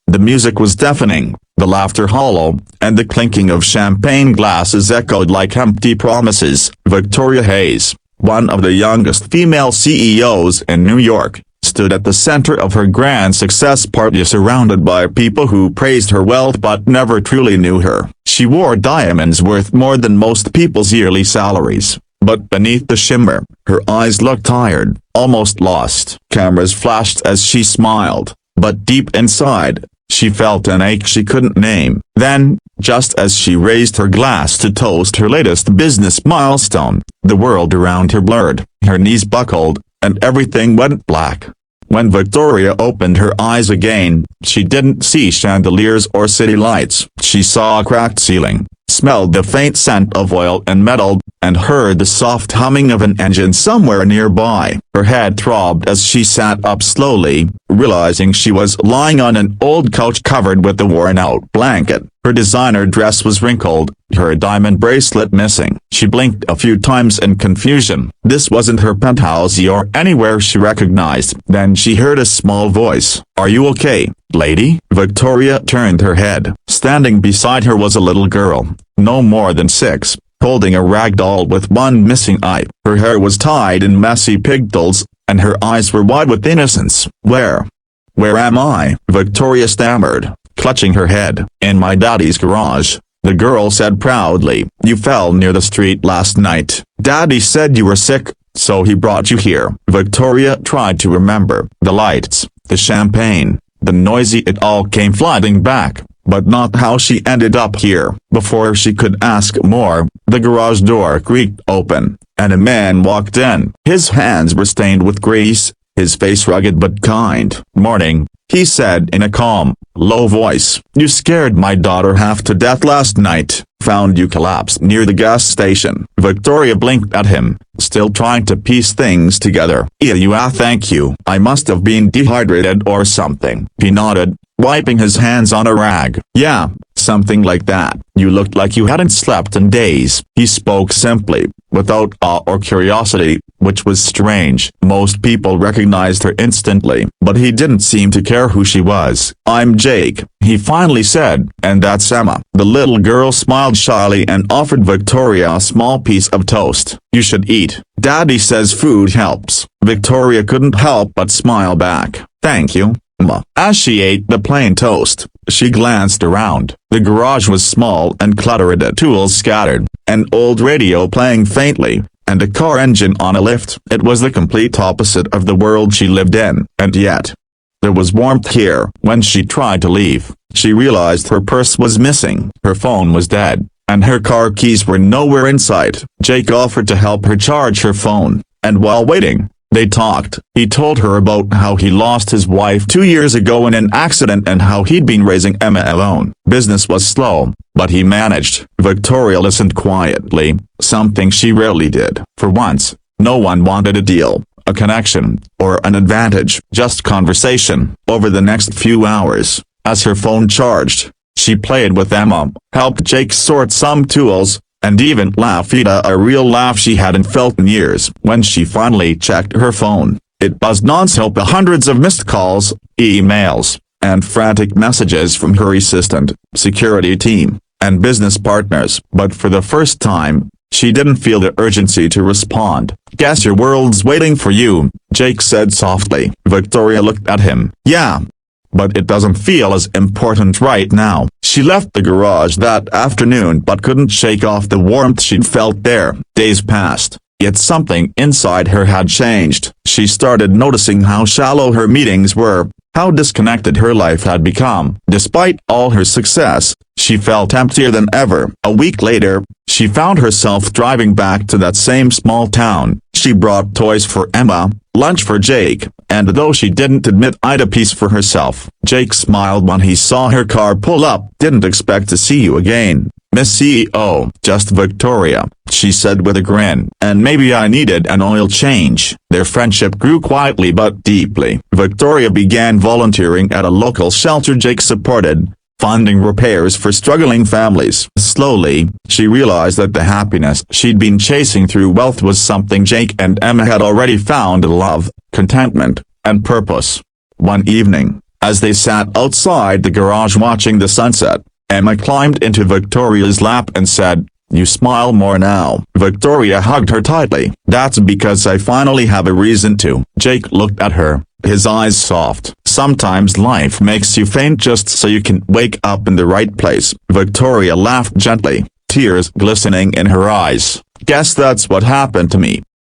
The music was deafening, the laughter hollow, and the clinking of champagne glasses echoed like empty promises. Victoria Hayes, one of the youngest female CEOs in New York, stood at the center of her grand success party surrounded by people who praised her wealth but never truly knew her. She wore diamonds worth more than most people's yearly salaries. But beneath the shimmer, her eyes looked tired, almost lost. Cameras flashed as she smiled, but deep inside, she felt an ache she couldn't name. Then, just as she raised her glass to toast her latest business milestone, the world around her blurred, her knees buckled, and everything went black. When Victoria opened her eyes again, she didn't see chandeliers or city lights. She saw a cracked ceiling, smelled the faint scent of oil and metal, and heard the soft humming of an engine somewhere nearby. Her head throbbed as she sat up slowly, realizing she was lying on an old couch covered with a worn-out blanket. Her designer dress was wrinkled, her diamond bracelet missing. She blinked a few times in confusion. This wasn't her penthouse or anywhere she recognized. Then she heard a small voice. "Are you okay, lady?" Victoria turned her head. Standing beside her was a little girl, no more than 6, holding a rag doll with one missing eye. Her hair was tied in messy pigtails, and her eyes were wide with innocence. Where am I?" Victoria stammered, clutching her head. "In my daddy's garage," the girl said proudly. "You fell near the street last night. Daddy said you were sick, so he brought you here." Victoria tried to remember. The lights, the champagne, the noisy, it all came flooding back, but not how she ended up here. Before she could ask more, the garage door creaked open, and a man walked in. His hands were stained with grease, his face rugged but kind. "Morning," he said in a calm, low voice. "You scared my daughter half to death last night. Found you collapsed near the gas station." Victoria blinked at him, still trying to piece things together. "Yeah, thank you. I must have been dehydrated or something." He nodded, wiping his hands on a rag. "Yeah, something like that. You looked like you hadn't slept in days." He spoke simply, without awe or curiosity, which was strange. Most people recognized her instantly, but he didn't seem to care who she was. "I'm Jake," he finally said, "and that's Emma." The little girl smiled shyly and offered Victoria a small piece of toast. "You should eat. Daddy says food helps." Victoria couldn't help but smile back. "Thank you, Emma." As she ate the plain toast, she glanced around. The garage was small and cluttered, tools scattered, an old radio playing faintly, and a car engine on a lift. It was the complete opposite of the world she lived in, and yet there was warmth here. When she tried to leave, she realized her purse was missing, her phone was dead, and her car keys were nowhere in sight. Jake offered to help her charge her phone, and while waiting, they talked. He told her about how he lost his wife 2 years ago in an accident and how he'd been raising Emma alone. Business was slow, but he managed. Victoria listened quietly, something she rarely did. For once, no one wanted a deal, a connection, or an advantage, just conversation. Over the next few hours, as her phone charged, she played with Emma, helped Jake sort some tools, and even laughed a real laugh she hadn't felt in years. When she finally checked her phone, it buzzed non-stop, hundreds of missed calls, emails, and frantic messages from her assistant, security team, and business partners. But for the first time, she didn't feel the urgency to respond. "Guess your world's waiting for you," Jake said softly. Victoria looked at him. "Yeah, but it doesn't feel as important right now." She left the garage that afternoon but couldn't shake off the warmth she'd felt there. Days passed, yet something inside her had changed. She started noticing how shallow her meetings were, how disconnected her life had become. Despite all her success, she felt emptier than ever. A week later, she found herself driving back to that same small town. She brought toys for Emma, lunch for Jake, and though she didn't admit I'd a piece for herself. Jake smiled when he saw her car pull up. "Didn't expect to see you again, Miss CEO." "Just Victoria," she said with a grin. "And maybe I needed an oil change." Their friendship grew quietly but deeply. Victoria began volunteering at a local shelter Jake supported, funding repairs for struggling families. Slowly, she realized that the happiness she'd been chasing through wealth was something Jake and Emma had already found: love, contentment, and purpose. One evening, As they sat outside the garage watching the sunset, Emma climbed into Victoria's lap and said, "You smile more now." Victoria hugged her tightly. "That's because I finally have a reason to." Jake looked at her, his eyes soft. "Sometimes life makes you faint just so you can wake up in the right place." Victoria laughed gently, tears glistening in her eyes. "Guess that's what happened to me."